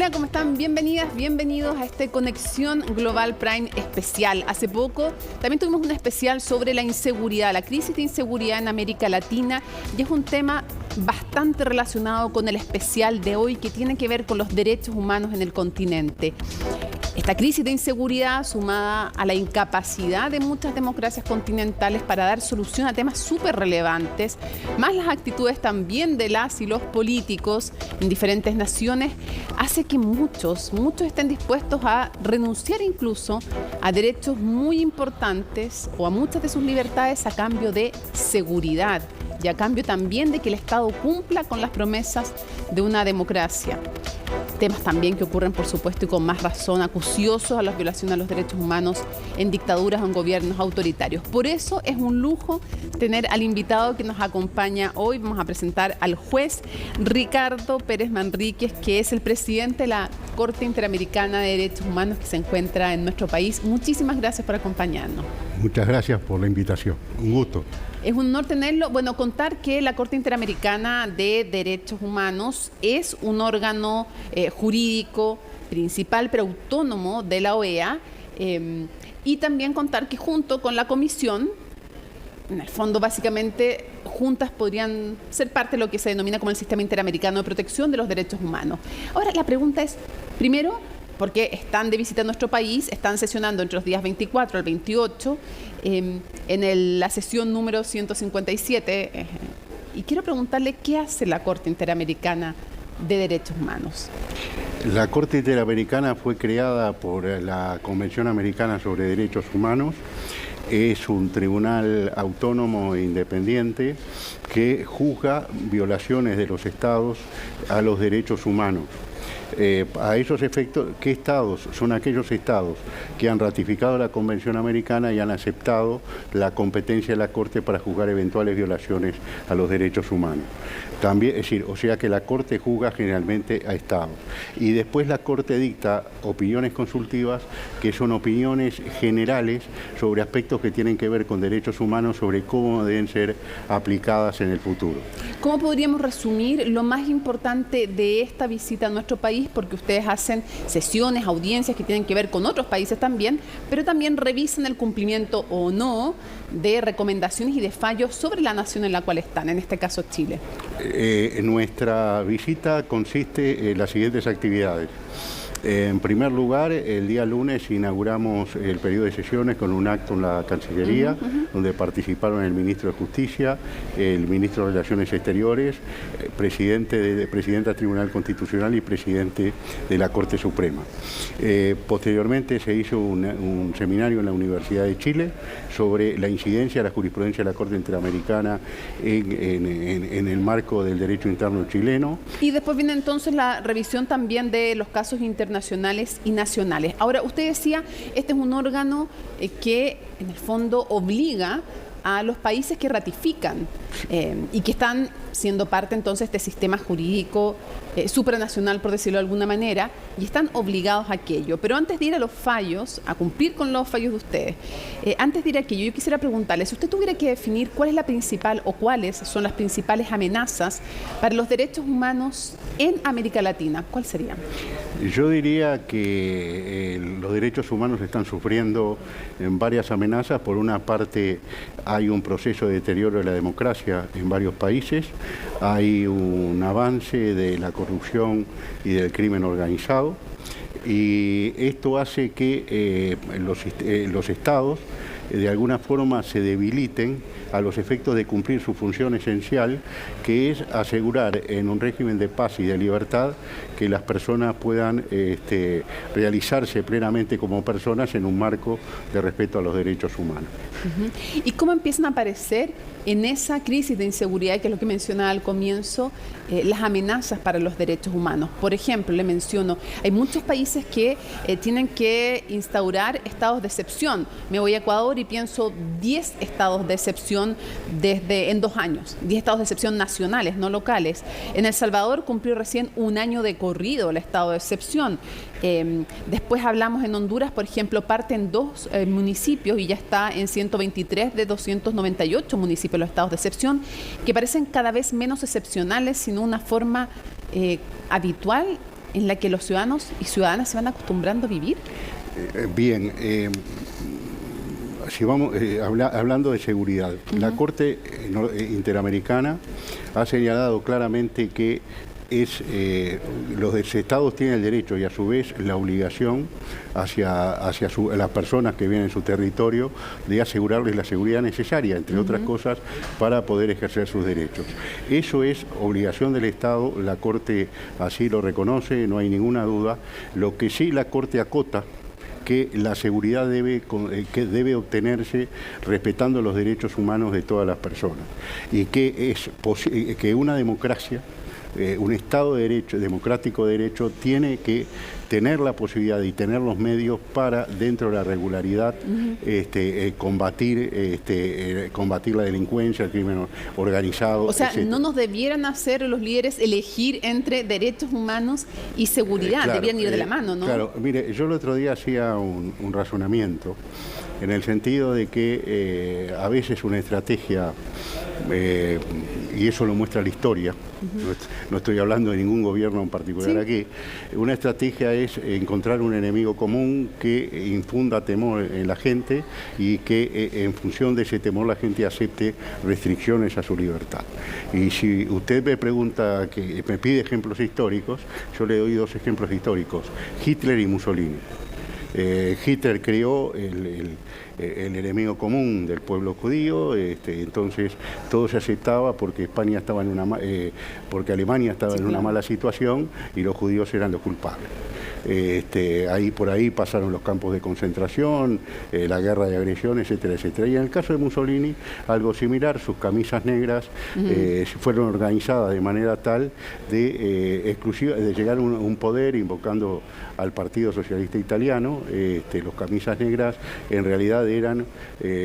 Hola, ¿cómo están? Bienvenidas, bienvenidos a este Conexión Global Prime especial. Hace poco también tuvimos un especial sobre la inseguridad, la crisis de inseguridad en América Latina, y es un tema bastante relacionado con el especial de hoy que tiene que ver con los derechos humanos en el continente. Esta crisis de inseguridad, sumada a la incapacidad de muchas democracias continentales para dar solución a temas súper relevantes, más las actitudes también de las y los políticos en diferentes naciones, hace que muchos estén dispuestos a renunciar incluso a derechos muy importantes o a muchas de sus libertades a cambio de seguridad y a cambio también de que el Estado cumpla con las promesas de una democracia. Temas también que ocurren, por supuesto, y con más razón, acuciosos a la violación a los derechos humanos en dictaduras o en gobiernos autoritarios. Por eso es un lujo tener al invitado que nos acompaña hoy. Vamos a presentar al juez Ricardo Pérez Manríquez, que es el presidente de la Corte Interamericana de Derechos Humanos que se encuentra en nuestro país. Muchísimas gracias por acompañarnos. Muchas gracias por la invitación. Un gusto. Es un honor tenerlo. Bueno, contar que la Corte Interamericana de Derechos Humanos es un órgano jurídico principal, pero autónomo de la OEA, y también contar que junto con la Comisión, en el fondo básicamente juntas podrían ser parte de lo que se denomina como el Sistema Interamericano de Protección de los Derechos Humanos. Ahora, la pregunta es, primero, porque están de visita en nuestro país, están sesionando entre los días 24 al 28, en la sesión número 157, y quiero preguntarle qué hace la Corte Interamericana de Derechos Humanos. La Corte Interamericana fue creada por la Convención Americana sobre Derechos Humanos. Es un tribunal autónomo e independiente que juzga violaciones de los estados a los derechos humanos. A esos efectos, ¿qué estados? Son aquellos estados que han ratificado la Convención Americana y han aceptado la competencia de la Corte para juzgar eventuales violaciones a los derechos humanos. También, es decir, o sea que la Corte juzga generalmente a estados. Y después la Corte dicta opiniones consultivas, que son opiniones generales sobre aspectos que tienen que ver con derechos humanos, sobre cómo deben ser aplicadas en el futuro. ¿Cómo podríamos resumir lo más importante de esta visita a nuestro país? Porque ustedes hacen sesiones, audiencias que tienen que ver con otros países también, pero también revisan el cumplimiento o no de recomendaciones y de fallos sobre la nación en la cual están, en este caso Chile. Nuestra visita consiste en las siguientes actividades. En primer lugar, el día lunes inauguramos el periodo de sesiones con un acto en la Cancillería, donde participaron el Ministro de Justicia, el Ministro de Relaciones Exteriores, presidenta del Tribunal Constitucional y presidente de la Corte Suprema. Posteriormente se hizo un seminario en la Universidad de Chile sobre la incidencia de la jurisprudencia de la Corte Interamericana en el marco del derecho interno chileno. Y después viene entonces la revisión también de los casos internacionales y nacionales. Ahora, usted decía, este es un órgano que en el fondo obliga a los países que ratifican y que están siendo parte entonces de este sistema jurídico supranacional, por decirlo de alguna manera, y están obligados a aquello. Pero antes de ir a los fallos, a cumplir con los fallos de ustedes, antes de ir a aquello, yo quisiera preguntarle, si usted tuviera que definir cuál es la principal o cuáles son las principales amenazas para los derechos humanos en América Latina, ¿cuál serían? Yo diría que los derechos humanos están sufriendo varias amenazas. Por una parte, hay un proceso de deterioro de la democracia en varios países, hay un avance de la corrupción y del crimen organizado, y esto hace que los estados de alguna forma se debiliten a los efectos de cumplir su función esencial, que es asegurar en un régimen de paz y de libertad que las personas puedan realizarse plenamente como personas en un marco de respeto a los derechos humanos. ¿Y cómo empiezan a aparecer en esa crisis de inseguridad, que es lo que mencionaba al comienzo, las amenazas para los derechos humanos? Por ejemplo, le menciono, hay muchos países que tienen que instaurar estados de excepción. Me voy a Ecuador y pienso 10 estados de excepción en 2 años, 10 estados de excepción nacionales, no locales. En El Salvador cumplió recién un año de corrido el estado de excepción. Después hablamos en Honduras, por ejemplo, parten 2 municipios y ya está en 123 de 298 municipios los estados de excepción, que parecen cada vez menos excepcionales, sino una forma habitual en la que los ciudadanos y ciudadanas se van acostumbrando a vivir? Bien, si vamos hablando de seguridad, la Corte Interamericana ha señalado claramente que los estados tienen el derecho y a su vez la obligación hacia las personas que vienen en su territorio de asegurarles la seguridad necesaria, entre otras cosas, para poder ejercer sus derechos. Eso es obligación del Estado, la Corte así lo reconoce, no hay ninguna duda. Lo que sí la Corte acota que la seguridad debe obtenerse respetando los derechos humanos de todas las personas y que una democracia, un Estado de Derecho, democrático de derecho, tiene que tener la posibilidad y tener los medios para, dentro de la regularidad, combatir la delincuencia, el crimen organizado. O sea, no nos debieran hacer los líderes elegir entre derechos humanos y seguridad, claro, debieran ir de la mano, ¿no? Claro, mire, yo el otro día hacía un razonamiento en el sentido de que a veces una estrategia, y eso lo muestra la historia, no estoy hablando de ningún gobierno en particular aquí, una estrategia es encontrar un enemigo común que infunda temor en la gente y que en función de ese temor la gente acepte restricciones a su libertad. Y si usted me pregunta, que me pide ejemplos históricos, yo le doy dos ejemplos históricos, Hitler y Mussolini. Hitler creó el enemigo común del pueblo judío, entonces todo se aceptaba porque España estaba porque Alemania estaba en una mala situación y los judíos eran los culpables. Por ahí pasaron los campos de concentración, la guerra de agresión, etcétera, etcétera. Y en el caso de Mussolini, algo similar, sus camisas negras fueron organizadas de manera tal de llegar a un poder invocando al Partido Socialista Italiano. Los camisas negras en realidad eran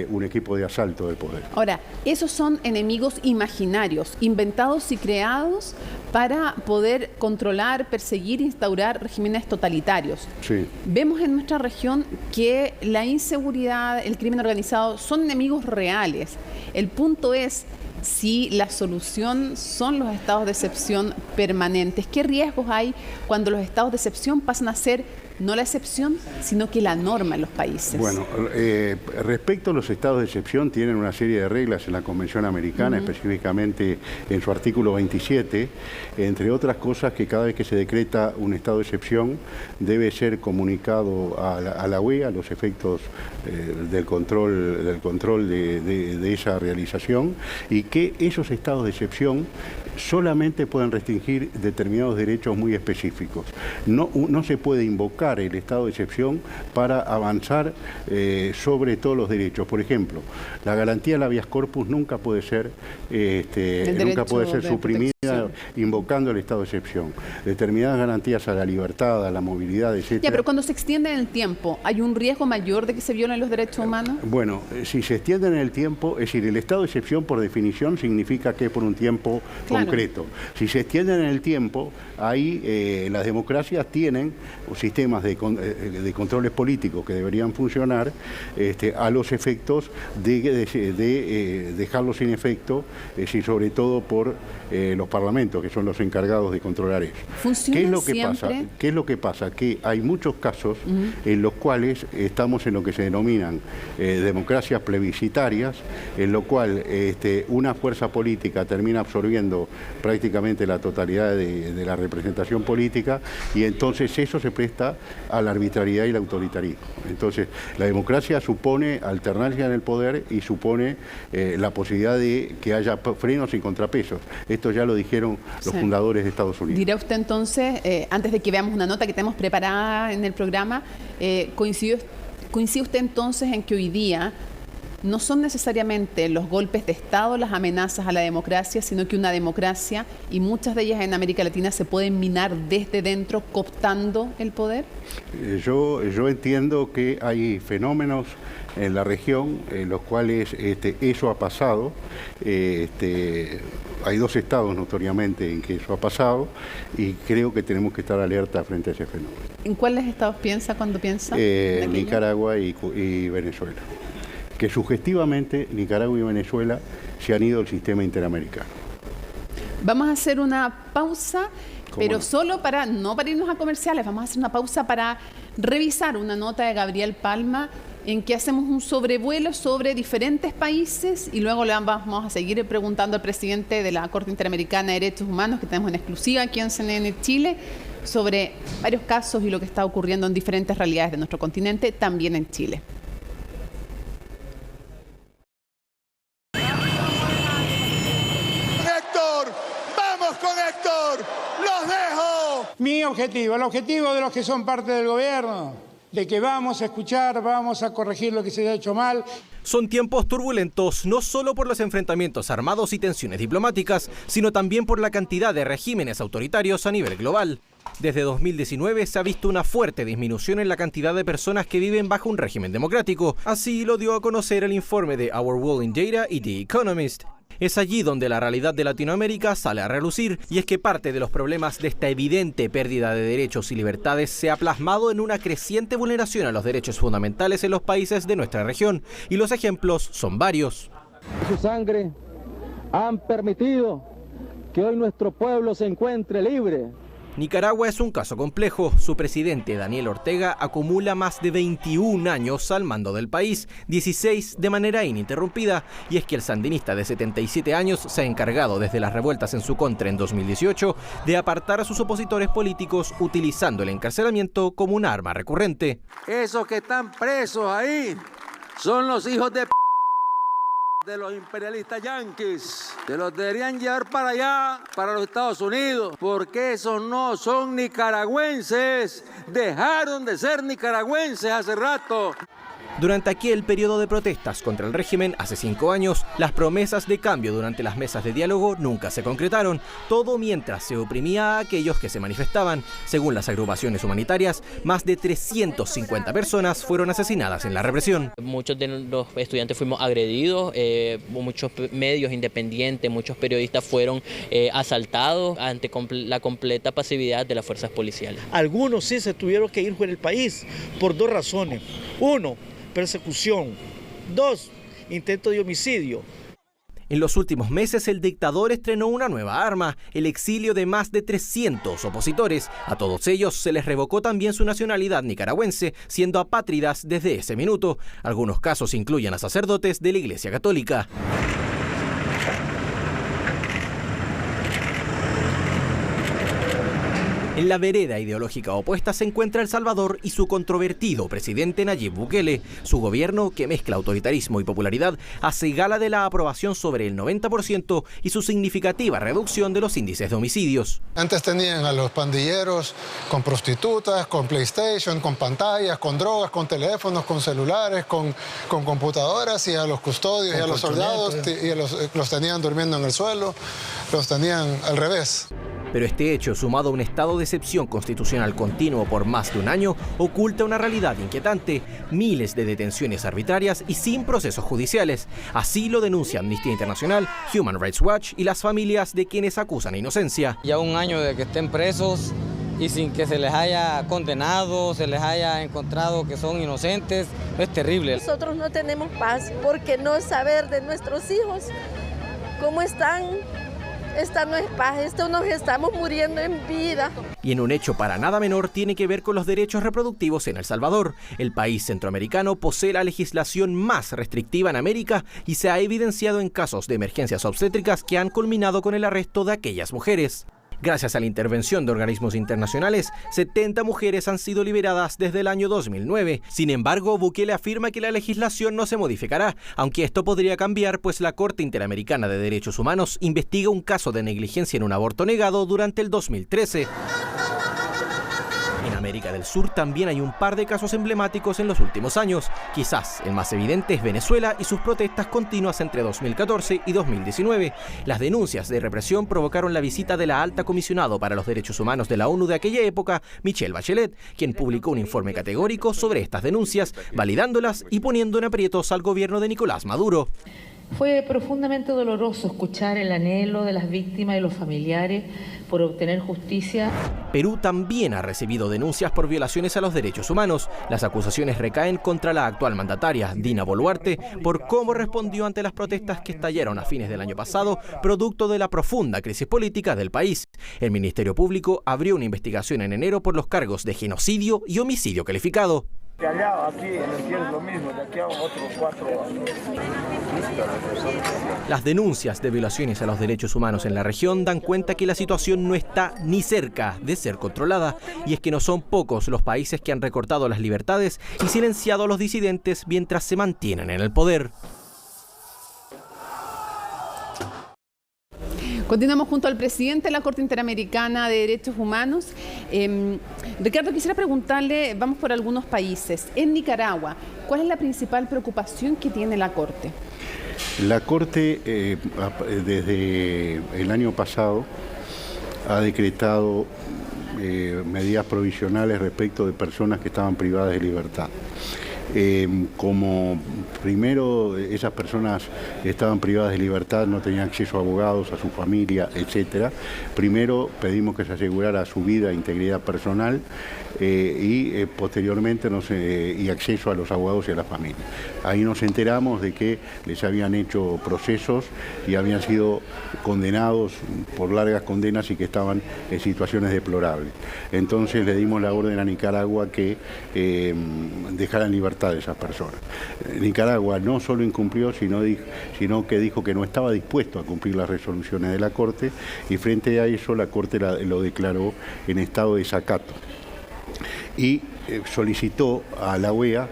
un equipo de asalto del poder. Ahora, esos son enemigos imaginarios, inventados y creados para poder controlar, perseguir, instaurar regímenes totalitarios. Sí. Vemos en nuestra región que la inseguridad, el crimen organizado son enemigos reales. El punto es si la solución son los estados de excepción permanentes. ¿Qué riesgos hay cuando los estados de excepción pasan a ser no la excepción, sino que la norma en los países? Bueno, respecto a los estados de excepción, tienen una serie de reglas en la Convención Americana, específicamente en su artículo 27, entre otras cosas que cada vez que se decreta un estado de excepción debe ser comunicado a la OEA, a los efectos del control de esa realización, y que esos estados de excepción solamente pueden restringir determinados derechos muy específicos. No se puede invocar el estado de excepción para avanzar sobre todos los derechos. Por ejemplo, la garantía del habeas corpus nunca puede ser suprimida invocando el estado de excepción. Determinadas garantías a la libertad, a la movilidad, etc. Ya, pero cuando se extiende en el tiempo, ¿hay un riesgo mayor de que se violen los derechos humanos? Bueno, si se extiende en el tiempo, es decir, el estado de excepción por definición significa que es por un tiempo concreto. Si se extienden en el tiempo, ahí las democracias tienen sistemas de controles políticos que deberían funcionar a los efectos de dejarlos sin efecto, sobre todo por los parlamentos, que son los encargados de controlar eso. ¿Qué es lo que pasa? ¿Qué es lo que pasa? Que hay muchos casos en los cuales estamos en lo que se denominan democracias plebiscitarias, en lo cual una fuerza política termina absorbiendo prácticamente la totalidad de la representación política, y entonces eso se presta a la arbitrariedad y el autoritarismo. Entonces, la democracia supone alternancia en el poder y supone la posibilidad de que haya frenos y contrapesos. Esto ya lo dijeron los fundadores de Estados Unidos. Dirá usted entonces, antes de que veamos una nota que tenemos preparada en el programa, ¿coincide usted entonces en que hoy día no son necesariamente los golpes de Estado las amenazas a la democracia, sino que una democracia, y muchas de ellas en América Latina, se pueden minar desde dentro, cooptando el poder? Yo entiendo que hay fenómenos en la región en los cuales eso ha pasado. Hay dos estados notoriamente en que eso ha pasado, y creo que tenemos que estar alerta frente a ese fenómeno. ¿En cuáles estados piensa cuando piensa? Nicaragua y Venezuela. Que sugestivamente Nicaragua y Venezuela se han ido del sistema interamericano. Vamos a hacer una pausa, pero no? Solo para, no para irnos a comerciales, vamos a hacer una pausa para revisar una nota de Gabriel Palma en que hacemos un sobrevuelo sobre diferentes países y luego le vamos a seguir preguntando al presidente de la Corte Interamericana de Derechos Humanos, que tenemos en exclusiva aquí en CNN Chile, sobre varios casos y lo que está ocurriendo en diferentes realidades de nuestro continente, también en Chile. Héctor, vamos con Héctor, los dejo. Mi objetivo, el objetivo de los que son parte del gobierno, de que vamos a escuchar, vamos a corregir lo que se ha hecho mal. Son tiempos turbulentos, no solo por los enfrentamientos armados y tensiones diplomáticas, sino también por la cantidad de regímenes autoritarios a nivel global. Desde 2019 se ha visto una fuerte disminución en la cantidad de personas que viven bajo un régimen democrático. Así lo dio a conocer el informe de Our World in Data y The Economist. Es allí donde la realidad de Latinoamérica sale a relucir, y es que parte de los problemas de esta evidente pérdida de derechos y libertades se ha plasmado en una creciente vulneración a los derechos fundamentales en los países de nuestra región, y los ejemplos son varios. Su sangre han permitido que hoy nuestro pueblo se encuentre libre. Nicaragua es un caso complejo. Su presidente, Daniel Ortega, acumula más de 21 años al mando del país, 16 de manera ininterrumpida, y es que el sandinista de 77 años se ha encargado desde las revueltas en su contra en 2018 de apartar a sus opositores políticos utilizando el encarcelamiento como un arma recurrente. Esos que están presos ahí son los hijos de los imperialistas yanquis. Se los deberían llevar para allá, para los Estados Unidos, porque esos no son nicaragüenses. Dejaron de ser nicaragüenses hace rato. Durante aquel periodo de protestas contra el régimen hace 5 años, las promesas de cambio durante las mesas de diálogo nunca se concretaron, todo mientras se oprimía a aquellos que se manifestaban. Según las agrupaciones humanitarias, más de 350 personas fueron asesinadas en la represión. Muchos de los estudiantes fuimos agredidos, muchos medios independientes, muchos periodistas fueron asaltados ante la completa pasividad de las fuerzas policiales. Algunos sí se tuvieron que ir fuera del país por 2 razones. 1, persecución. 2, intento de homicidio. En los últimos meses, el dictador estrenó una nueva arma, el exilio de más de 300 opositores. A todos ellos se les revocó también su nacionalidad nicaragüense, siendo apátridas desde ese minuto. Algunos casos incluyen a sacerdotes de la Iglesia Católica. En la vereda ideológica opuesta se encuentra El Salvador y su controvertido presidente Nayib Bukele. Su gobierno, que mezcla autoritarismo y popularidad, hace gala de la aprobación sobre el 90% y su significativa reducción de los índices de homicidios. Antes tenían a los pandilleros con prostitutas, con PlayStation, con pantallas, con drogas, con teléfonos, con celulares, con computadoras, y a los custodios y a los soldados los tenían durmiendo en el suelo, los tenían al revés. Pero este hecho, sumado a un estado de excepción constitucional continuo por más de un año, oculta una realidad inquietante: miles de detenciones arbitrarias y sin procesos judiciales. Así lo denuncia Amnistía Internacional, Human Rights Watch y las familias de quienes acusan inocencia. Ya 1 año de que estén presos y sin que se les haya condenado, se les haya encontrado que son inocentes, es terrible. Nosotros no tenemos paz porque no saber de nuestros hijos cómo están. Esta no es paz, esto nos estamos muriendo en vida. Y en un hecho para nada menor tiene que ver con los derechos reproductivos en El Salvador. El país centroamericano posee la legislación más restrictiva en América y se ha evidenciado en casos de emergencias obstétricas que han culminado con el arresto de aquellas mujeres. Gracias a la intervención de organismos internacionales, 70 mujeres han sido liberadas desde el año 2009. Sin embargo, Bukele afirma que la legislación no se modificará, aunque esto podría cambiar, pues la Corte Interamericana de Derechos Humanos investiga un caso de negligencia en un aborto negado durante el 2013. En América del Sur también hay un par de casos emblemáticos en los últimos años. Quizás el más evidente es Venezuela y sus protestas continuas entre 2014 y 2019. Las denuncias de represión provocaron la visita de la alta comisionado para los derechos humanos de la ONU de aquella época, Michelle Bachelet, quien publicó un informe categórico sobre estas denuncias, validándolas y poniendo en aprietos al gobierno de Nicolás Maduro. Fue profundamente doloroso escuchar el anhelo de las víctimas y los familiares por obtener justicia. Perú también ha recibido denuncias por violaciones a los derechos humanos. Las acusaciones recaen contra la actual mandataria, Dina Boluarte, por cómo respondió ante las protestas que estallaron a fines del año pasado, producto de la profunda crisis política del país. El Ministerio Público abrió una investigación en enero por los cargos de genocidio y homicidio calificado. De allá, aquí en el cielo es lo mismo, de aquí a otros 4 años. Las denuncias de violaciones a los derechos humanos en la región dan cuenta que la situación no está ni cerca de ser controlada, y es que no son pocos los países que han recortado las libertades y silenciado a los disidentes mientras se mantienen en el poder. Continuamos junto al presidente de la Corte Interamericana de Derechos Humanos. Ricardo, quisiera preguntarle, vamos por algunos países. En Nicaragua, ¿cuál es la principal preocupación que tiene la Corte? La Corte, desde el año pasado, ha decretado medidas provisionales respecto de personas que estaban privadas de libertad. Como primero esas personas estaban privadas de libertad, no tenían acceso a abogados, a su familia, etcétera. Primero pedimos que se asegurara su vida e integridad personal y posteriormente y acceso a los abogados y a la familia. Ahí nos enteramos de que les habían hecho procesos y habían sido condenados por largas condenas y que estaban en situaciones deplorables. Entonces le dimos la orden a Nicaragua que dejaran libertad de esas personas. Nicaragua no solo incumplió, sino que dijo que no estaba dispuesto a cumplir las resoluciones de la Corte, y frente a eso la Corte lo declaró en estado de desacato y solicitó a la OEA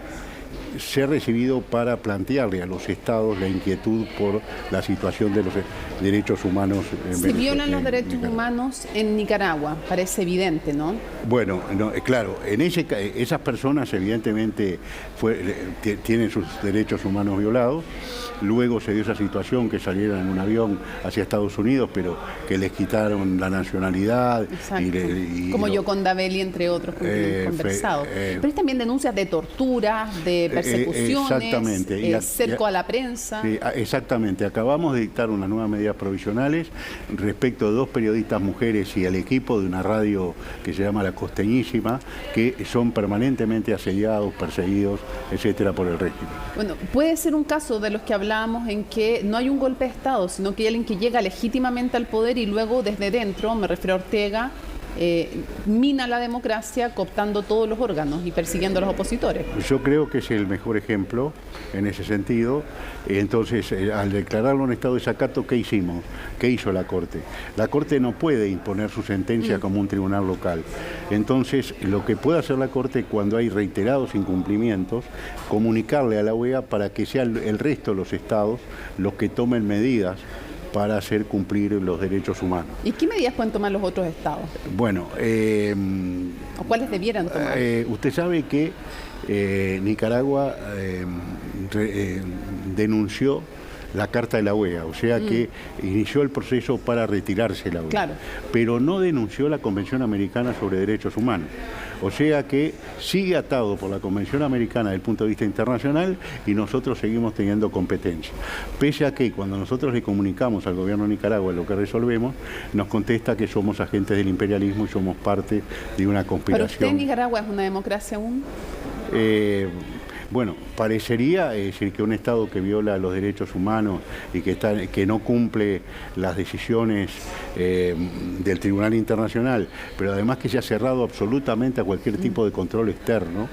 ser recibido para plantearle a los estados la inquietud por la situación de los derechos humanos en Venezuela. Se violan los derechos humanos en Nicaragua, parece evidente, ¿no? Bueno, claro, esas personas evidentemente tienen sus derechos humanos violados. Luego se dio esa situación que salieron en un avión hacia Estados Unidos, pero que les quitaron la nacionalidad. Como Yoconda Belli, entre otros, con quienes hemos conversado. Pero hay también denuncias de tortura, de persecuciones, cerco a la prensa. Sí, exactamente. Acabamos de dictar unas nuevas medidas provisionales respecto de 2 periodistas mujeres y el equipo de una radio que se llama La Costeñísima, que son permanentemente asediados, perseguidos, etcétera, por el régimen. Bueno, puede ser un caso de los que hablábamos en que no hay un golpe de Estado, sino que hay alguien que llega legítimamente al poder y luego desde dentro, me refiero a Ortega, mina la democracia cooptando todos los órganos y persiguiendo a los opositores. Yo creo que es el mejor ejemplo en ese sentido. Entonces, al declararlo en estado de desacato, ¿qué hicimos? ¿Qué hizo la Corte? La Corte no puede imponer su sentencia como un tribunal local. Entonces, lo que puede hacer la Corte cuando hay reiterados incumplimientos, comunicarle a la OEA para que sea el resto de los estados los que tomen medidas para hacer cumplir los derechos humanos. ¿Y qué medidas pueden tomar los otros estados? Bueno, ¿o cuáles debieran tomar? Usted sabe que Nicaragua denunció la Carta de la OEA, o sea que inició el proceso para retirarse la OEA, claro, pero no denunció la Convención Americana sobre Derechos Humanos. O sea que sigue atado por la Convención Americana desde el punto de vista internacional y nosotros seguimos teniendo competencia. Pese a que cuando nosotros le comunicamos al gobierno de Nicaragua lo que resolvemos, nos contesta que somos agentes del imperialismo y somos parte de una conspiración. ¿Para usted Nicaragua es una democracia aún? Bueno, parecería decir que un Estado que viola los derechos humanos y que no cumple las decisiones del Tribunal Internacional, pero además que se ha cerrado absolutamente a cualquier tipo de control externo,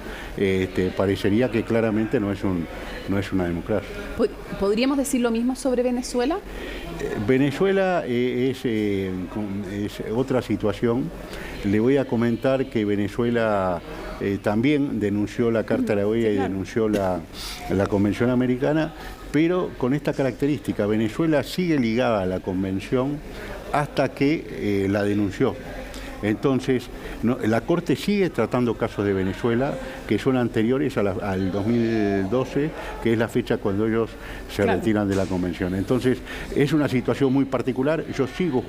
parecería que claramente no es una democracia. ¿Podríamos decir lo mismo sobre Venezuela? Venezuela es otra situación. Le voy a comentar que Venezuela también denunció la Carta de la OEA y denunció la Convención Americana, pero con esta característica: Venezuela sigue ligada a la Convención hasta que la denunció. Entonces, la Corte sigue tratando casos de Venezuela que son anteriores al 2012, que es la fecha cuando ellos se retiran de la Convención. Entonces, es una situación muy particular. Yo sigo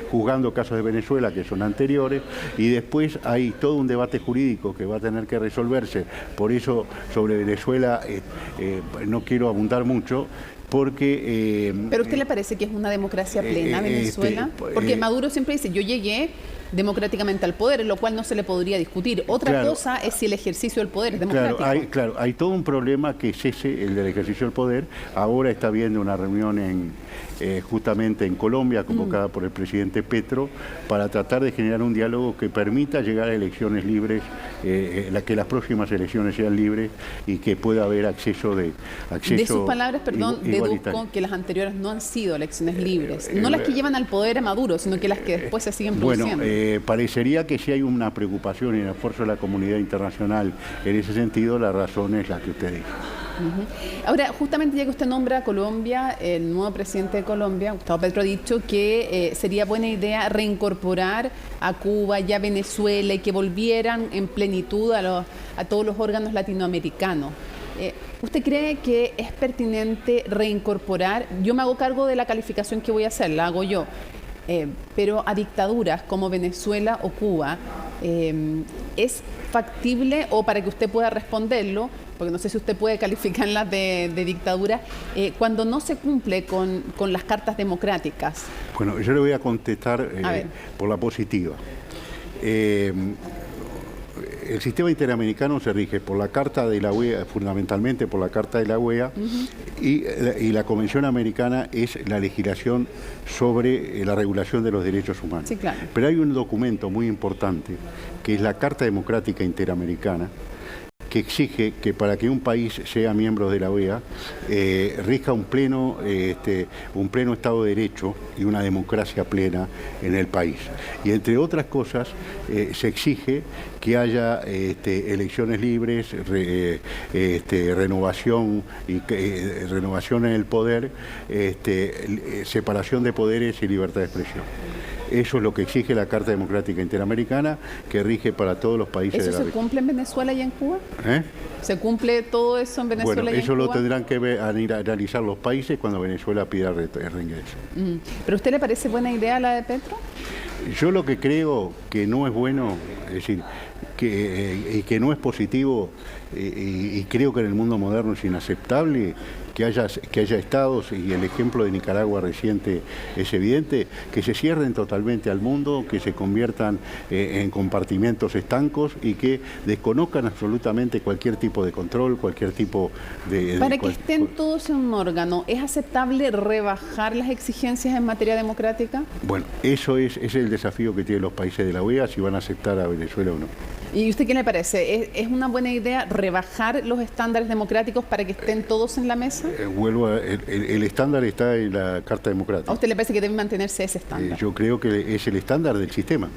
juzgando casos de Venezuela que son anteriores, y después hay todo un debate jurídico que va a tener que resolverse. Por eso, sobre Venezuela no quiero abundar mucho, porque... ¿Pero a usted le parece que es una democracia plena Venezuela? Porque Maduro siempre dice, yo llegué democráticamente al poder, lo cual no se le podría discutir. Otra cosa es si el ejercicio del poder es democrático. Hay todo un problema que es ese, el del ejercicio del poder. Ahora está habiendo una reunión justamente en Colombia, convocada por el presidente Petro, para tratar de generar un diálogo que permita llegar a elecciones libres, que las próximas elecciones sean libres y que pueda haber acceso de sus palabras, perdón, deduzco que las anteriores no han sido elecciones libres, no las que llevan al poder a Maduro, sino que las que después se siguen produciendo. Parecería que si hay una preocupación y un esfuerzo de la comunidad internacional en ese sentido, la razón es la que usted dijo. Ahora, justamente ya que usted nombra a Colombia, el nuevo presidente de Colombia, Gustavo Petro, ha dicho que sería buena idea reincorporar a Cuba y a Venezuela y que volvieran en plenitud a todos los órganos latinoamericanos. ¿Usted cree que es pertinente reincorporar? Yo me hago cargo de la calificación que voy a hacer, la hago yo. Pero a dictaduras como Venezuela o Cuba, ¿es factible, o para que usted pueda responderlo, porque no sé si usted puede calificarlas de dictadura, cuando no se cumple con las cartas democráticas? Bueno, yo le voy a contestar por la positiva. El sistema interamericano se rige por la Carta de la OEA, fundamentalmente por la Carta de la OEA, y la Convención Americana es la legislación sobre la regulación de los derechos humanos. Sí, claro. Pero hay un documento muy importante, que es la Carta Democrática Interamericana, que exige que para que un país sea miembro de la OEA rija un pleno Estado de Derecho y una democracia plena en el país. Y entre otras cosas se exige que haya elecciones libres, renovación en el poder, separación de poderes y libertad de expresión. Eso es lo que exige la Carta Democrática Interamericana, que rige para todos los países de la región. ¿Eso se cumple en Venezuela y en Cuba? ¿Se cumple todo eso en Venezuela y en Cuba? Bueno, eso lo tendrán que analizar los países cuando Venezuela pida el reingreso. ¿Pero a usted le parece buena idea la de Petro? Yo lo que creo que no es bueno, es decir, que no es positivo, y creo que en el mundo moderno es inaceptable que haya estados, y el ejemplo de Nicaragua reciente es evidente, que se cierren totalmente al mundo, que se conviertan en compartimentos estancos y que desconozcan absolutamente cualquier tipo de control, cualquier tipo de... Para que estén todos en un órgano, ¿es aceptable rebajar las exigencias en materia democrática? Bueno, ese es el desafío que tienen los países de la OEA, si van a aceptar a Venezuela o no. ¿Y usted qué le parece? ¿Es una buena idea rebajar los estándares democráticos para que estén todos en la mesa? El estándar está en la Carta Democrática. ¿A usted le parece que debe mantenerse ese estándar? Yo creo que es el estándar del sistema.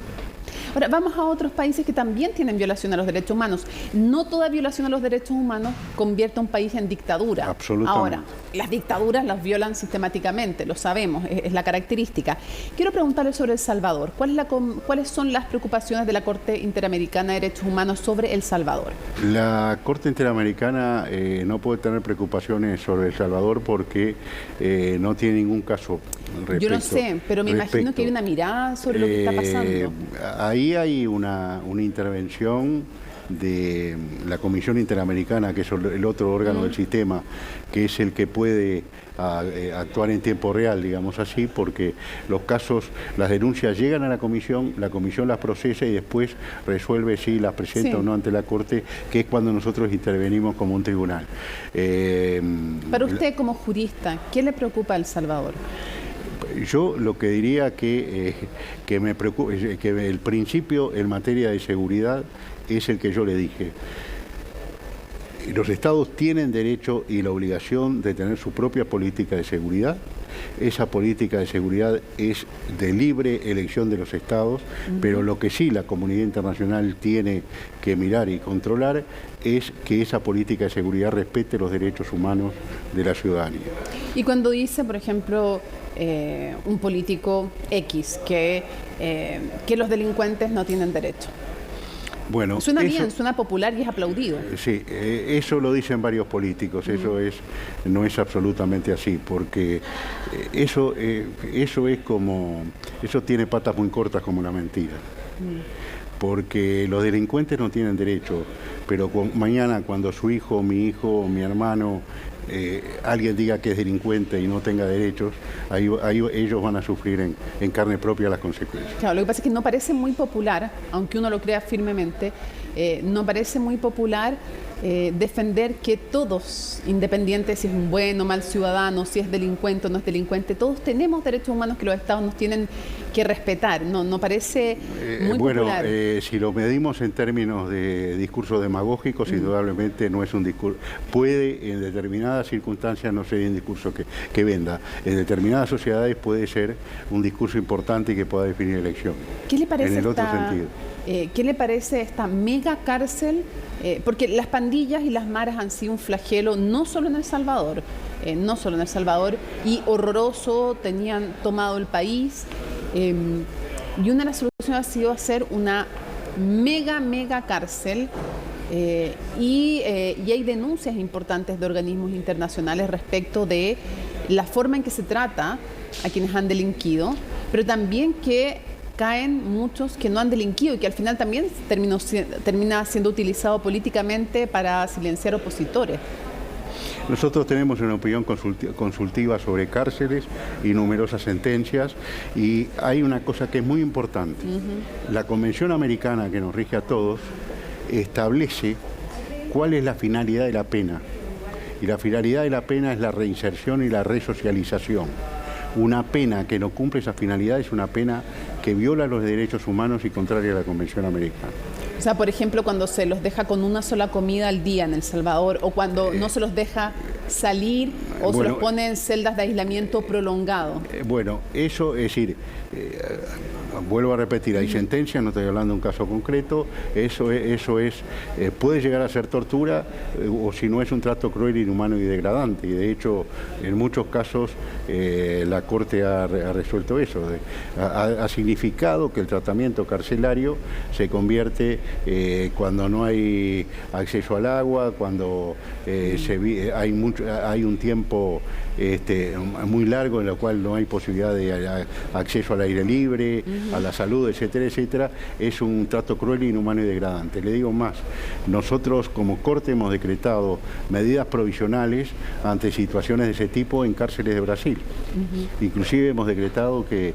Ahora, vamos a otros países que también tienen violación a los derechos humanos. No toda violación a los derechos humanos convierte a un país en dictadura. Absolutamente. Ahora, las dictaduras las violan sistemáticamente, lo sabemos, es la característica. Quiero preguntarle sobre El Salvador. ¿Cuáles son las preocupaciones de la Corte Interamericana de Derechos Humanos sobre El Salvador? La Corte Interamericana no puede tener preocupaciones sobre El Salvador porque no tiene ningún caso respecto. Yo no sé, pero me imagino que hay una mirada sobre lo que está pasando. Ahí hay una intervención de la Comisión Interamericana, que es el otro órgano del sistema, que es el que puede actuar en tiempo real, digamos así, porque los casos, las denuncias llegan a la comisión las procesa y después resuelve si las presenta o no ante la Corte, que es cuando nosotros intervenimos como un tribunal. Para usted, como jurista, ¿qué le preocupa a El Salvador? Yo lo que diría que me preocupa, que el principio en materia de seguridad es el que yo le dije. Los estados tienen derecho y la obligación de tener su propia política de seguridad. Esa política de seguridad es de libre elección de los estados, pero lo que sí la comunidad internacional tiene que mirar y controlar es que esa política de seguridad respete los derechos humanos de la ciudadanía. Y cuando dice, por ejemplo, un político X que los delincuentes no tienen derecho. Bueno, suena bien, suena popular y es aplaudido. Sí, eso lo dicen varios políticos, no es absolutamente así, porque eso tiene patas muy cortas como la mentira. Porque los delincuentes no tienen derecho, pero mañana cuando su hijo, mi hermano alguien diga que es delincuente y no tenga derechos, ahí ellos van a sufrir en carne propia las consecuencias. Claro, lo que pasa es que no parece muy popular, aunque uno lo crea firmemente, no parece muy popular defender que todos, independiente si es un buen o mal ciudadano, si es delincuente o no es delincuente, todos tenemos derechos humanos que los estados nos tienen que respetar. No parece muy popular. Si lo medimos en términos de discursos demagógicos, indudablemente no es un discurso. Puede, en determinadas circunstancias, no ser un discurso que venda. En determinadas sociedades puede ser un discurso importante y que pueda definir elección. ¿Qué le parece en el otro sentido? ¿Qué le parece esta mega cárcel? Porque las pandillas y las maras han sido un flagelo no solo en El Salvador, y horroroso, tenían tomado el país, y una de las soluciones ha sido hacer una mega cárcel, y hay denuncias importantes de organismos internacionales respecto de la forma en que se trata a quienes han delinquido, pero también que caen muchos que no han delinquido y que al final también termina siendo utilizado políticamente para silenciar opositores. Nosotros tenemos una opinión consultiva sobre cárceles y numerosas sentencias, y hay una cosa que es muy importante. La Convención Americana, que nos rige a todos, establece cuál es la finalidad de la pena, y la finalidad de la pena es la reinserción y la resocialización. Una pena que no cumple esa finalidad es una pena que viola los derechos humanos y contraria a la Convención Americana. O sea, por ejemplo, cuando se los deja con una sola comida al día en El Salvador, o cuando no se los deja salir, o se los pone en celdas de aislamiento prolongado. Bueno, eso es decir, vuelvo a repetir, hay sentencias, no estoy hablando de un caso concreto, eso es puede llegar a ser tortura, o si no es un trato cruel, inhumano y degradante, y de hecho en muchos casos la Corte ha resuelto eso, ha significado que el tratamiento carcelario se convierte cuando no hay acceso al agua, cuando hay un tiempo muy largo en el cual no hay posibilidad de acceso al aire libre, a la salud, etcétera, etcétera, es un trato cruel, inhumano y degradante. Le digo más, nosotros como Corte hemos decretado medidas provisionales ante situaciones de ese tipo en cárceles de Brasil. Inclusive hemos decretado que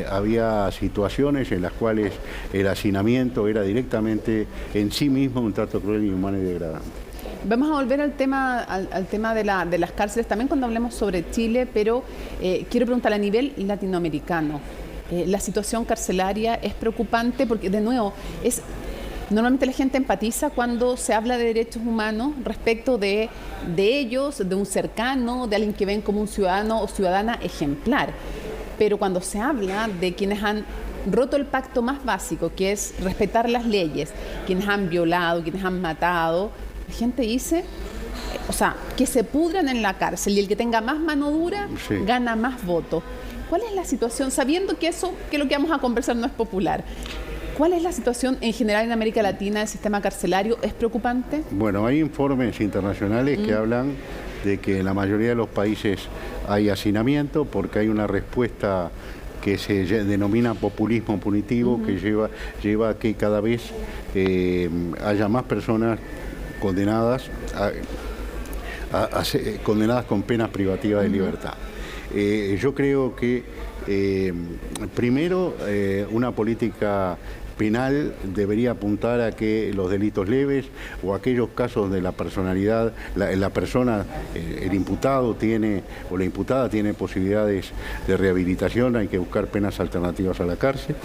había situaciones en las cuales el hacinamiento era directamente en sí mismo un trato cruel, inhumano y degradante. Vamos a volver al tema de las cárceles también cuando hablemos sobre Chile, pero quiero preguntar a nivel latinoamericano. La situación carcelaria es preocupante porque, de nuevo, normalmente la gente empatiza cuando se habla de derechos humanos respecto de ellos, de un cercano, de alguien que ven como un ciudadano o ciudadana ejemplar. Pero cuando se habla de quienes han roto el pacto más básico, que es respetar las leyes, quienes han violado, quienes han matado, la gente dice, o sea, que se pudran en la cárcel y el que tenga más mano dura gana más votos. ¿Cuál es la situación, sabiendo que lo que vamos a conversar no es popular? ¿Cuál es la situación en general en América Latina del sistema carcelario? ¿Es preocupante? Bueno, hay informes internacionales que hablan de que en la mayoría de los países hay hacinamiento porque hay una respuesta que se denomina populismo punitivo, que lleva a que cada vez haya más personas condenadas condenadas con penas privativas de libertad. Yo creo que primero una política penal debería apuntar a que los delitos leves o aquellos casos de la personalidad, la persona, el imputado tiene o la imputada tiene posibilidades de rehabilitación, hay que buscar penas alternativas a la cárcel,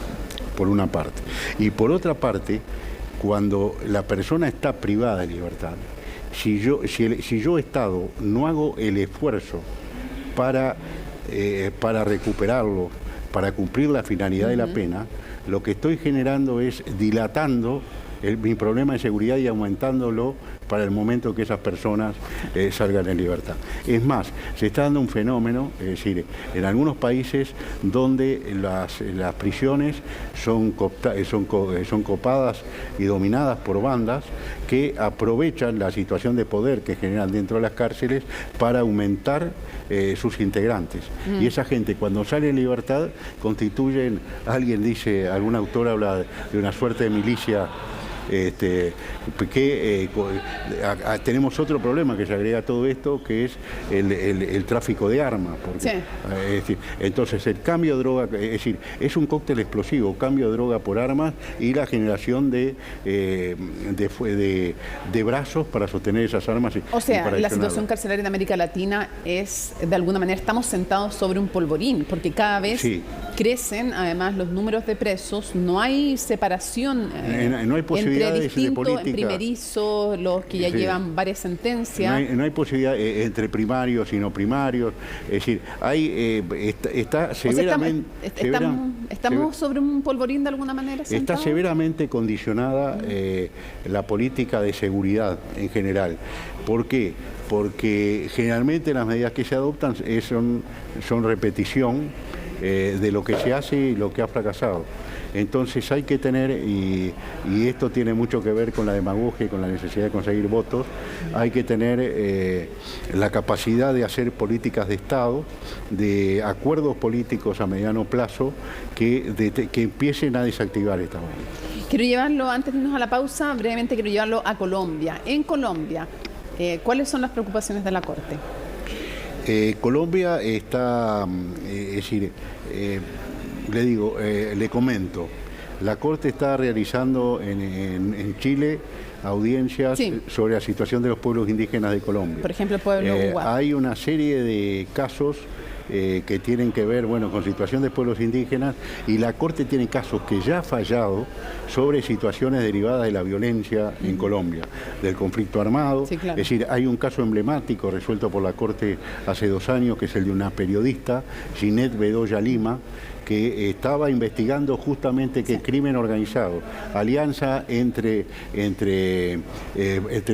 por una parte. Y por otra parte, cuando la persona está privada de libertad, si yo Estado no hago el esfuerzo para recuperarlo, para cumplir la finalidad de la pena, lo que estoy generando es dilatando mi problema de seguridad y aumentándolo para el momento que esas personas salgan en libertad. Es más, se está dando un fenómeno, es decir, en algunos países donde las prisiones son copadas y dominadas por bandas que aprovechan la situación de poder que generan dentro de las cárceles para aumentar sus integrantes. Y esa gente cuando sale en libertad constituyen, algún autor habla de una suerte de milicia tenemos otro problema que se agrega a todo esto, que es el tráfico de armas. Porque, sí. Es decir, entonces el cambio de droga, es decir, es un cóctel explosivo, cambio de droga por armas y la generación de brazos para sostener esas armas. O sea, la situación carcelaria en América Latina es, de alguna manera, estamos sentados sobre un polvorín, porque cada vez crecen, además, los números de presos, no hay separación no hay entre distintos, primerizos, los que ya llevan varias sentencias. No hay posibilidad entre primarios y no primarios, es decir, está severamente... ¿Estamos sobre un polvorín de alguna manera sentados? Está severamente condicionada la política de seguridad en general. ¿Por qué? Porque generalmente las medidas que se adoptan son repetición de lo que se hace y lo que ha fracasado. Entonces hay que tener, y esto tiene mucho que ver con la demagogia y con la necesidad de conseguir votos, hay que tener la capacidad de hacer políticas de Estado, de acuerdos políticos a mediano plazo que empiecen a desactivar esta bomba. Quiero llevarlo, antes de irnos a la pausa, brevemente quiero llevarlo a Colombia. En Colombia, ¿cuáles son las preocupaciones de la Corte? Colombia está, es decir, le comento, la Corte está realizando en Chile audiencias sobre la situación de los pueblos indígenas de Colombia. Por ejemplo, el pueblo Uguá. Hay una serie de casos que tienen que ver, con situación de pueblos indígenas, y la Corte tiene casos que ya ha fallado sobre situaciones derivadas de la violencia en Colombia, del conflicto armado. Sí, claro. Es decir, hay un caso emblemático resuelto por la Corte hace 2 años, que es el de una periodista, Ginette Bedoya Lima, que estaba investigando justamente que crimen organizado, alianza entre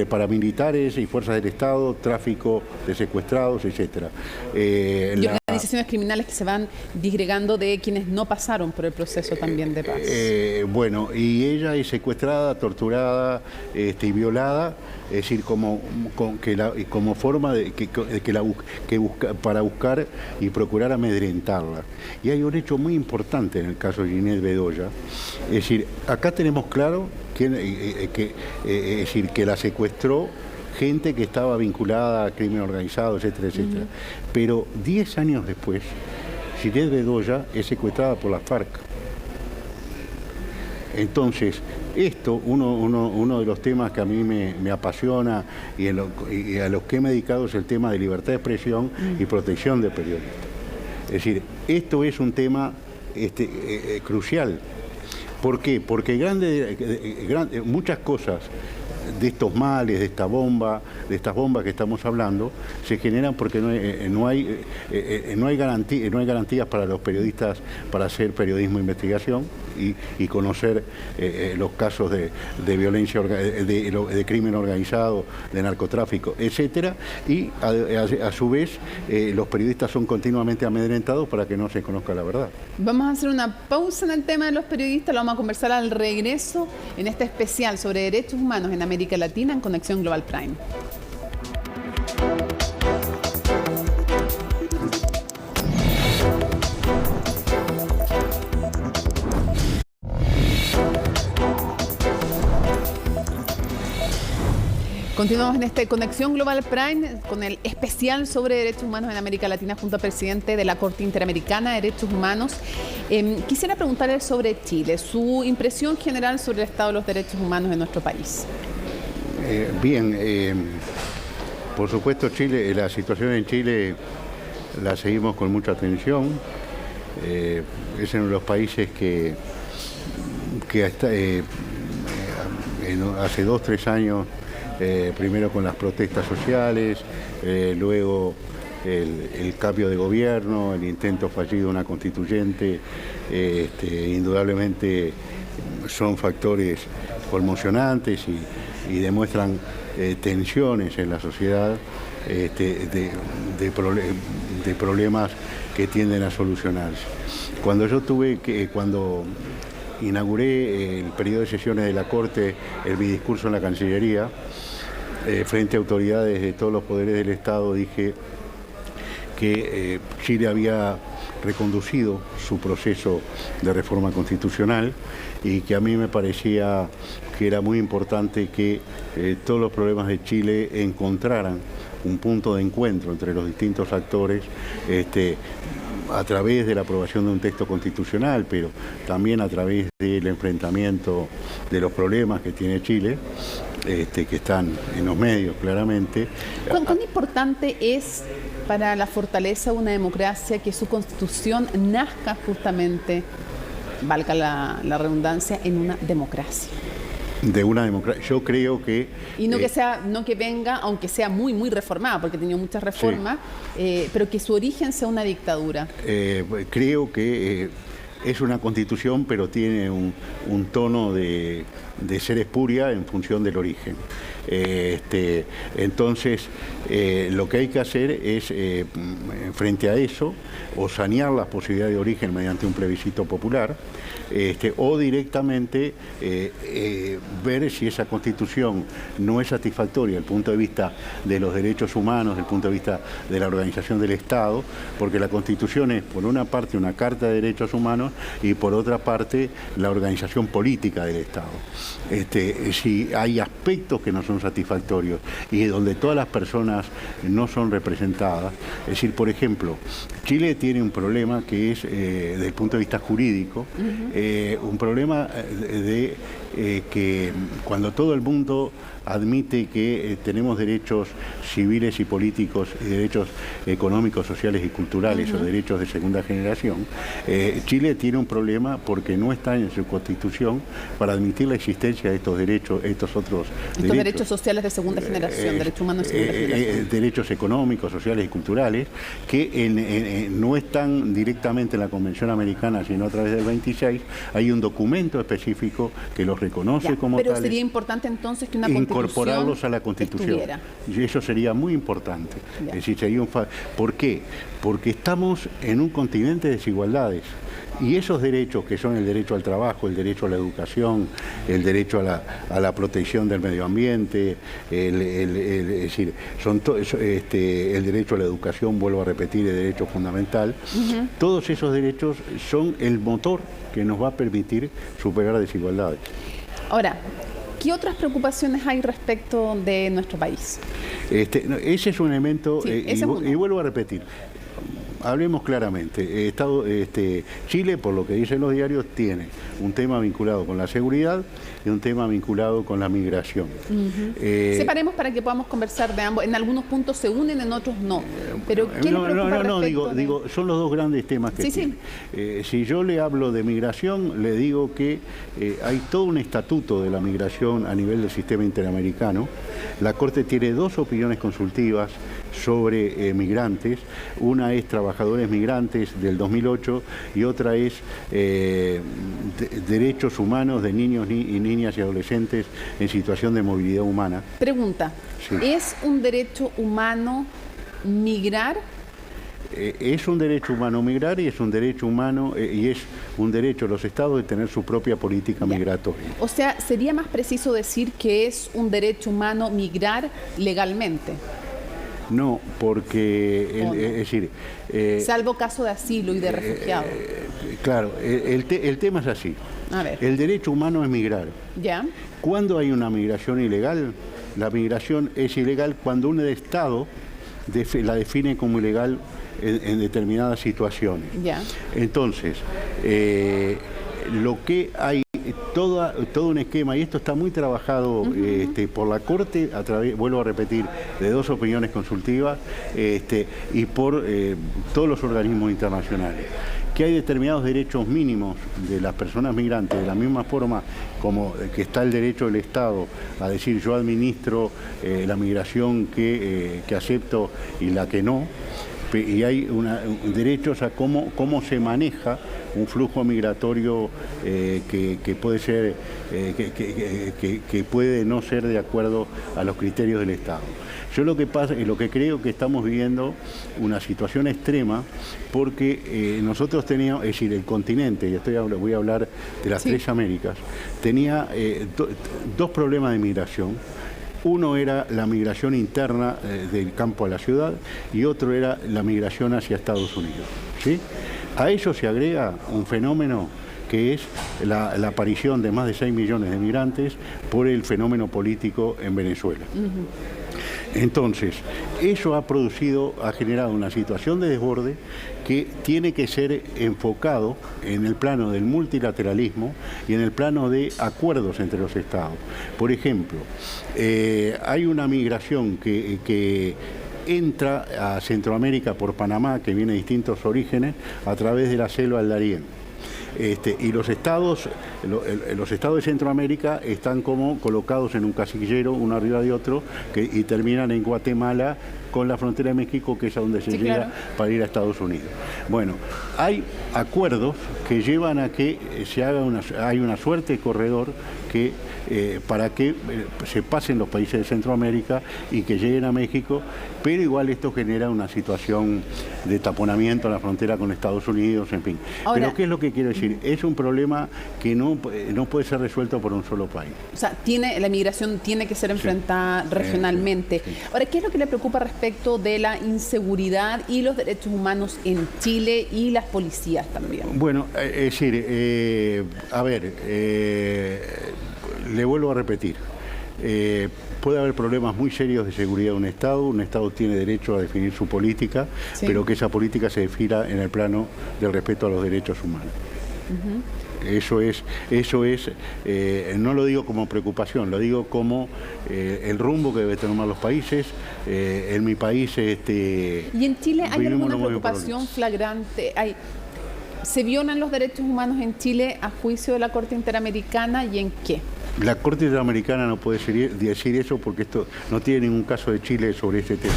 paramilitares y fuerzas del Estado, tráfico de secuestrados, etcétera. Y organizaciones criminales que se van disgregando de quienes no pasaron por el proceso también de paz. Y ella es secuestrada, torturada y violada, es decir, como forma para buscar y procurar amedrentarla. Y hay un hecho muy importante en el caso de Ginette Bedoya, es decir, acá tenemos claro que la secuestró gente que estaba vinculada a crimen organizado, etcétera, etcétera. Pero 10 años después, Ginette Bedoya es secuestrada por las FARC. Entonces, esto, uno de los temas que a mí me apasiona y a los que me he dedicado, es el tema de libertad de expresión y protección de periodistas. Es decir, esto es un tema crucial. ¿Por qué? Porque muchas cosas de estos males, de estas bombas que estamos hablando, se generan porque no hay garantías para los periodistas para hacer periodismo de investigación y conocer los casos de violencia, de crimen organizado, de narcotráfico, etcétera, y a su vez los periodistas son continuamente amedrentados para que no se conozca la verdad. Vamos a hacer una pausa en el tema de los periodistas, lo vamos a conversar al regreso en este especial sobre derechos humanos en América Latina en Conexión Global Prime. Continuamos en esta Conexión Global Prime con el especial sobre derechos humanos en América Latina junto al presidente de la Corte Interamericana de Derechos Humanos. Quisiera preguntarle sobre Chile, su impresión general sobre el estado de los derechos humanos en nuestro país. Por supuesto, la situación en Chile la seguimos con mucha atención. Es uno de los países que hace 2 o 3 años, primero con las protestas sociales, luego el cambio de gobierno, el intento fallido de una constituyente, indudablemente son factores conmocionantes y demuestran tensiones en la sociedad, de problemas que tienden a solucionarse. Cuando inauguré el periodo de sesiones de la Corte, mi discurso en la Cancillería, frente a autoridades de todos los poderes del Estado, dije que Chile había reconducido su proceso de reforma constitucional y que a mí me parecía que era muy importante que todos los problemas de Chile encontraran un punto de encuentro entre los distintos actores a través de la aprobación de un texto constitucional, pero también a través del enfrentamiento de los problemas que tiene Chile, que están en los medios claramente. ¿Cuán importante es para la fortaleza de una democracia que su constitución nazca justamente, valga la redundancia, en una democracia? De una democracia, yo creo que... Y no que venga, aunque sea muy reformada, porque ha tenido muchas reformas, sí, pero que su origen sea una dictadura. Creo que es una constitución, pero tiene un tono de ser espuria en función del origen. Entonces, lo que hay que hacer es, frente a eso, o sanear las posibilidades de origen mediante un plebiscito popular, o directamente ver si esa constitución no es satisfactoria desde el punto de vista de los derechos humanos, desde el punto de vista de la organización del Estado, porque la constitución es, por una parte, una carta de derechos humanos y por otra parte, la organización política del Estado. Si hay aspectos que no son satisfactorios y donde todas las personas no son representadas, es decir, por ejemplo, Chile tiene un problema que es, desde el punto de vista jurídico, un problema de que cuando todo el mundo admite que tenemos derechos civiles y políticos y derechos económicos, sociales y culturales o derechos de segunda generación, Chile tiene un problema porque no está en su constitución para admitir la existencia de estos derechos, estos otros derechos sociales de segunda generación, derechos humanos de segunda generación. Derechos económicos, sociales y culturales que no están directamente en la Convención Americana, sino a través del 26, hay un documento específico que los reconoce como tales. Pero sería importante entonces que una constitución incorporarlos a la Constitución. Estuviera. Y eso sería muy importante. Es decir, sería ¿por qué? Porque estamos en un continente de desigualdades. Y esos derechos, que son el derecho al trabajo, el derecho a la educación, el derecho a la protección del medio ambiente, es decir, el derecho a la educación, vuelvo a repetir, el derecho fundamental, todos esos derechos son el motor que nos va a permitir superar desigualdades. Ahora, ¿qué otras preocupaciones hay respecto de nuestro país? Ese es un elemento, sí, y vuelvo a repetir. Hablemos claramente. Chile, por lo que dicen los diarios, tiene un tema vinculado con la seguridad y un tema vinculado con la migración. Separemos para que podamos conversar de ambos. En algunos puntos se unen, en otros no. Pero ¿qué le preocupa digo, son los dos grandes temas que tiene. Si yo le hablo de migración, le digo que hay todo un estatuto de la migración a nivel del sistema interamericano. La Corte tiene dos opiniones consultivas sobre migrantes. Una es trabajadores migrantes del 2008 y otra es derechos humanos de niños y niñas y adolescentes en situación de movilidad humana. Pregunta, sí. ¿Es un derecho humano migrar? Es un derecho humano migrar y es un derecho humano y es un derecho de los estados de tener su propia política migratoria. O sea, ¿sería más preciso decir que es un derecho humano migrar legalmente? No, porque, es decir... salvo caso de asilo y de refugiado. Claro, el tema es así. A ver. El derecho humano es migrar. ¿Ya? ¿Cuándo hay una migración ilegal? La migración es ilegal cuando un Estado la define como ilegal en determinadas situaciones. ¿Ya? Entonces, lo que hay... Todo un esquema, y esto está muy trabajado por la Corte, a través, vuelvo a repetir, de dos opiniones consultivas y por todos los organismos internacionales, que hay determinados derechos mínimos de las personas migrantes, de la misma forma como que está el derecho del Estado a decir yo administro la migración que acepto y la que no, y hay derechos a cómo se maneja un flujo migratorio que puede ser que puede no ser de acuerdo a los criterios del Estado. Yo lo que creo que estamos viviendo una situación extrema porque nosotros teníamos, es decir, el continente, y voy a hablar de las tres Américas, tenía dos problemas de migración. Uno era la migración interna del campo a la ciudad y otro era la migración hacia Estados Unidos, ¿sí? A eso se agrega un fenómeno que es la aparición de más de 6 millones de migrantes por el fenómeno político en Venezuela. Entonces, eso ha generado una situación de desborde que tiene que ser enfocado en el plano del multilateralismo y en el plano de acuerdos entre los estados. Por ejemplo, hay una migración que entra a Centroamérica por Panamá, que viene de distintos orígenes, a través de la selva del Darién. Y los estados de Centroamérica están como colocados en un casillero, uno arriba de otro, y terminan en Guatemala con la frontera de México, que es a donde se llega, claro, para ir a Estados Unidos. Bueno, hay acuerdos que llevan a que hay una suerte de corredor que para que se pasen los países de Centroamérica y que lleguen a México, pero igual esto genera una situación de taponamiento a la frontera con Estados Unidos, en fin. Ahora, pero ¿qué es lo que quiero decir? Es un problema que no puede ser resuelto por un solo país. O sea, la migración tiene que ser enfrentada regionalmente. Sí. Ahora, ¿qué es lo que le preocupa respecto de la inseguridad y los derechos humanos en Chile y las policías también? Bueno, es decir, le vuelvo a repetir, puede haber problemas muy serios de seguridad de un Estado tiene derecho a definir su política, sí, pero que esa política se defina en el plano del respeto a los derechos humanos. Eso es, no lo digo como preocupación, lo digo como el rumbo que deben tomar los países. En mi país... ¿Y en Chile hay alguna preocupación flagrante? ¿Se violan los derechos humanos en Chile a juicio de la Corte Interamericana y en qué? La Corte Interamericana no puede decir eso porque esto no tiene ningún caso de Chile sobre este tema.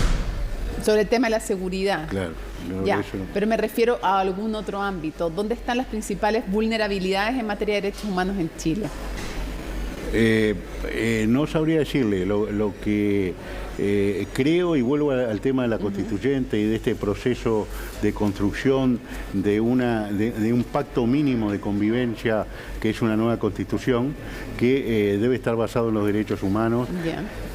Sobre el tema de la seguridad. Claro. No, ya, eso no. Pero me refiero a algún otro ámbito. ¿Dónde están las principales vulnerabilidades en materia de derechos humanos en Chile? No sabría decirle. Lo que creo, y vuelvo al tema de la constituyente y de este proceso de construcción de un pacto mínimo de convivencia que es una nueva constitución que debe estar basado en los derechos humanos,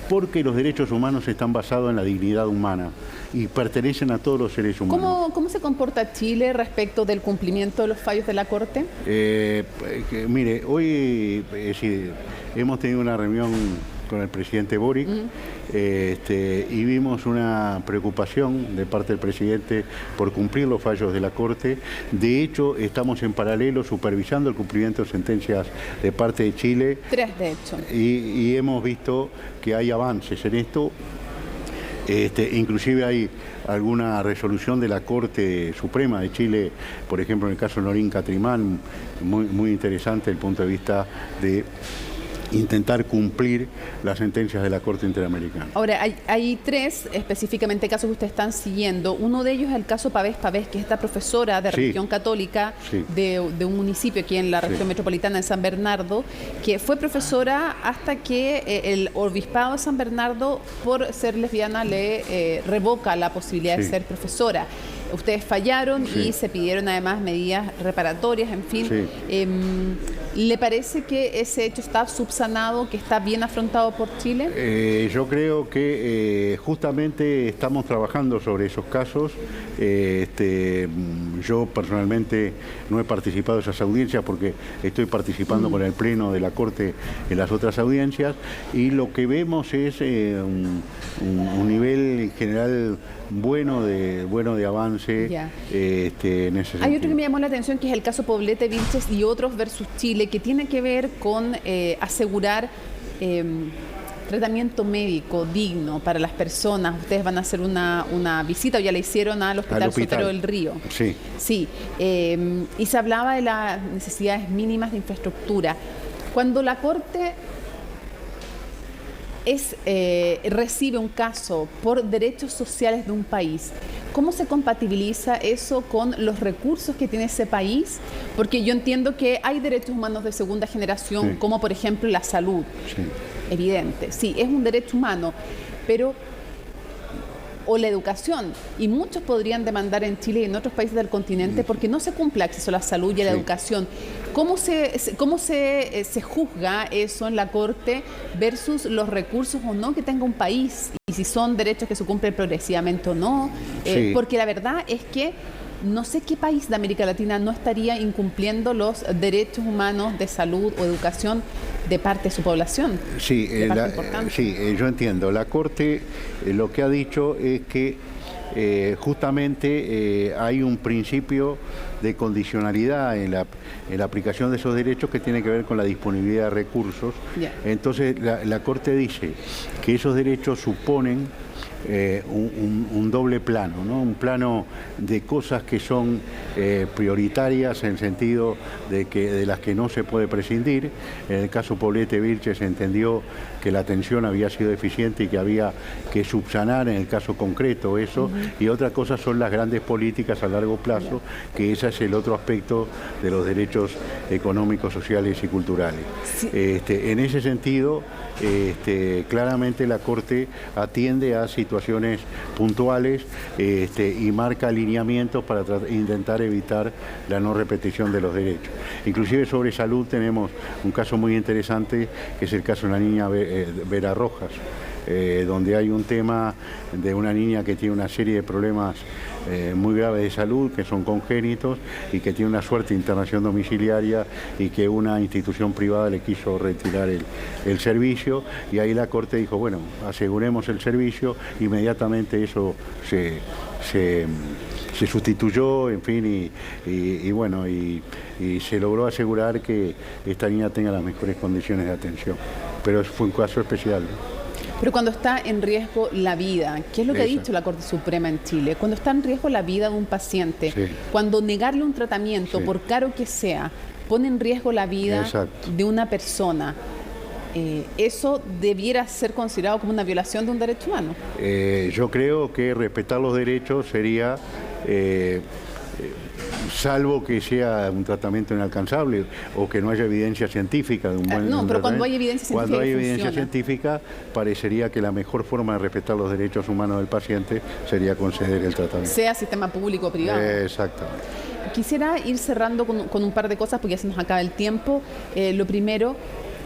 porque los derechos humanos están basados en la dignidad humana y pertenecen a todos los seres humanos. ¿Cómo se comporta Chile respecto del cumplimiento de los fallos de la Corte? Mire, hoy hemos tenido una reunión con el presidente Boric y vimos una preocupación de parte del presidente por cumplir los fallos de la Corte. De hecho, estamos en paralelo supervisando el cumplimiento de sentencias de parte de Chile. 3, de hecho. Y hemos visto que hay avances en esto. Inclusive hay alguna resolución de la Corte Suprema de Chile, por ejemplo en el caso de Norín Catrimán, muy interesante desde el punto de vista de intentar cumplir las sentencias de la Corte Interamericana. Ahora, hay 3 específicamente casos que ustedes están siguiendo. Uno de ellos es el caso Pavés, que es esta profesora de religión católica de un municipio aquí en la región metropolitana de San Bernardo, que fue profesora hasta que el obispado de San Bernardo, por ser lesbiana, le revoca la posibilidad de ser profesora. Ustedes fallaron y se pidieron además medidas reparatorias, en fin. ¿Le parece que ese hecho está subsanado, que está bien afrontado por Chile? Yo creo que justamente estamos trabajando sobre esos casos. Yo personalmente no he participado de esas audiencias porque estoy participando con el Pleno de la Corte en las otras audiencias, y lo que vemos es un nivel en general bueno de avance. En ese sentido. Hay otro que me llamó la atención, que es el caso Poblete, Vilches y otros versus Chile, que tiene que ver con asegurar tratamiento médico digno para las personas. Ustedes van a hacer una visita, o ya la hicieron al Hospital Sotero del Río. Sí. Y se hablaba de las necesidades mínimas de infraestructura. Cuando la Corte recibe un caso por derechos sociales de un país, ¿cómo se compatibiliza eso con los recursos que tiene ese país? Porque yo entiendo que hay derechos humanos de segunda generación, como por ejemplo la salud. Evidente, es un derecho humano, pero o la educación, y muchos podrían demandar en Chile y en otros países del continente porque no se cumple acceso a la salud y a la educación. ¿Cómo se juzga eso en la Corte versus los recursos o no que tenga un país? Y si son derechos que se cumplen progresivamente o no. Porque la verdad es que no sé qué país de América Latina no estaría incumpliendo los derechos humanos de salud o educación de parte de su población. Sí, yo entiendo. La Corte lo que ha dicho es que justamente hay un principio de condicionalidad en la aplicación de esos derechos que tiene que ver con la disponibilidad de recursos. Entonces la Corte dice que esos derechos suponen un doble plano, ¿no? Un plano de cosas que son prioritarias en el sentido de las que no se puede prescindir. En el caso Poblete Vilches se entendió que la atención había sido deficiente y que había que subsanar en el caso concreto eso, y otra cosa son las grandes políticas a largo plazo, que ese es el otro aspecto de los derechos económicos, sociales y culturales. Sí. En ese sentido, claramente la Corte atiende a situaciones puntuales y marca alineamientos para intentar evitar la no repetición de los derechos. Inclusive sobre salud tenemos un caso muy interesante, que es el caso de la niña Vera Rojas, donde hay un tema de una niña que tiene una serie de problemas muy graves de salud, que son congénitos y que tiene una suerte de internación domiciliaria, y que una institución privada le quiso retirar el servicio, y ahí la Corte dijo, bueno, aseguremos el servicio, inmediatamente eso se sustituyó, en fin, y se logró asegurar que esta niña tenga las mejores condiciones de atención. Pero fue un caso especial, ¿no? Pero cuando está en riesgo la vida, ¿qué es lo que ha dicho la Corte Suprema en Chile? Cuando está en riesgo la vida de un paciente, cuando negarle un tratamiento, por caro que sea, pone en riesgo la vida de una persona, ¿eso debiera ser considerado como una violación de un derecho humano? Yo creo que respetar los derechos sería... salvo que sea un tratamiento inalcanzable o que no haya evidencia científica de un buen no, pero cuando hay evidencia científica, cuando hay evidencia científica, parecería que la mejor forma de respetar los derechos humanos del paciente sería conceder el tratamiento. Sea sistema público o privado. Exactamente. Quisiera ir cerrando con un par de cosas porque ya se nos acaba el tiempo. Lo primero,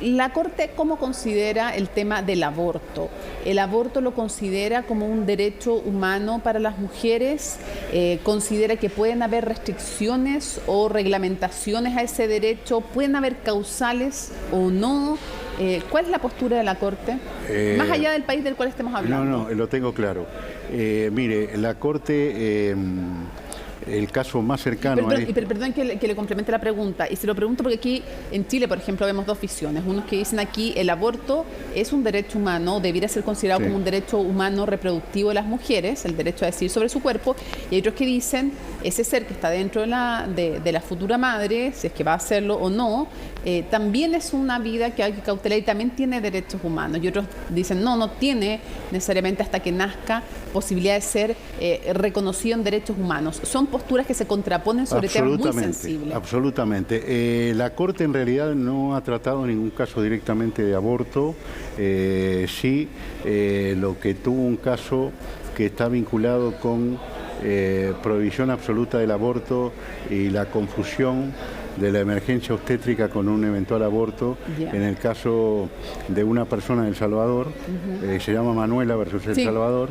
la Corte, ¿cómo considera el tema del aborto? ¿El aborto lo considera como un derecho humano para las mujeres? ¿Considera que pueden haber restricciones o reglamentaciones a ese derecho? ¿Pueden haber causales o no? ¿Cuál es la postura de la Corte? Más allá del país del cual estemos hablando. No, lo tengo claro. Mire, la Corte... el caso más cercano Perdón que le complemente la pregunta, y se lo pregunto porque aquí en Chile, por ejemplo, vemos dos visiones. Unos que dicen aquí el aborto es un derecho humano, debiera ser considerado como un derecho humano reproductivo de las mujeres, el derecho a decidir sobre su cuerpo, y hay otros que dicen ese ser que está dentro de la futura madre, si es que va a hacerlo o no, también es una vida que hay que cautelar y también tiene derechos humanos. Y otros dicen no tiene necesariamente hasta que nazca posibilidad de ser reconocido en derechos humanos. Son posturas que se contraponen sobre temas muy sensibles. Absolutamente. La Corte en realidad no ha tratado ningún caso directamente de aborto. Sí, lo que tuvo un caso que está vinculado con prohibición absoluta del aborto y la confusión de la emergencia obstétrica con un eventual aborto, en el caso de una persona en El Salvador, se llama Manuela versus El Salvador,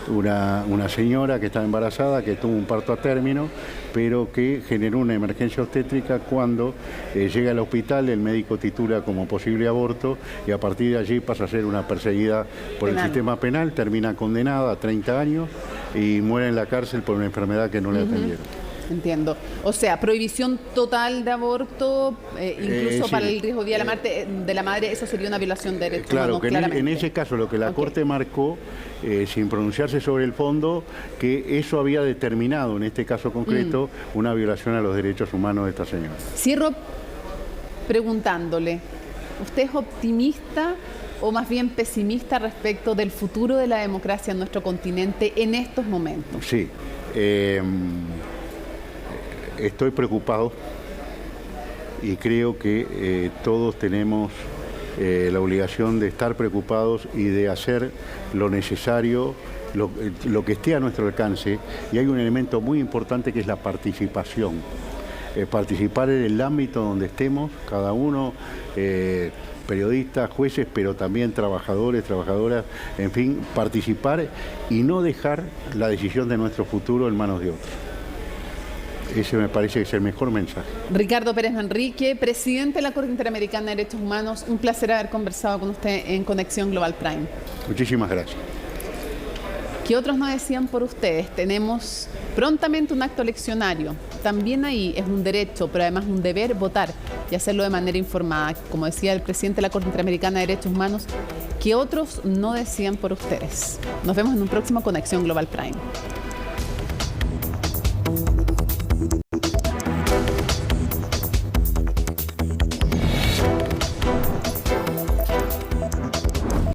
una señora que estaba embarazada, que tuvo un parto a término, pero que generó una emergencia obstétrica. Cuando llega al hospital, el médico titula como posible aborto, y a partir de allí pasa a ser una perseguida por el sistema penal, termina condenada a 30 años y muere en la cárcel por una enfermedad que no le atendieron. Entiendo. O sea, prohibición total de aborto, incluso para el riesgo de la madre, eso sería una violación de derechos humanos. Claro, que en ese caso lo que la Corte marcó, sin pronunciarse sobre el fondo, que eso había determinado, en este caso concreto, una violación a los derechos humanos de esta señora. Cierro preguntándole, ¿usted es optimista o más bien pesimista respecto del futuro de la democracia en nuestro continente en estos momentos? Sí. Estoy preocupado y creo que todos tenemos la obligación de estar preocupados y de hacer lo necesario, lo que esté a nuestro alcance. Y hay un elemento muy importante que es la participación. Participar en el ámbito donde estemos, cada uno, periodistas, jueces, pero también trabajadores, trabajadoras, en fin, participar y no dejar la decisión de nuestro futuro en manos de otros. Ese me parece que es el mejor mensaje. Ricardo Pérez Manrique, presidente de la Corte Interamericana de Derechos Humanos, un placer haber conversado con usted en Conexión Global Prime. Muchísimas gracias. ¿Qué otros nos decían por ustedes? Tenemos prontamente un acto eleccionario. También ahí es un derecho, pero además un deber votar y hacerlo de manera informada. Como decía el presidente de la Corte Interamericana de Derechos Humanos, ¿qué otros no decían por ustedes? Nos vemos en un próximo Conexión Global Prime.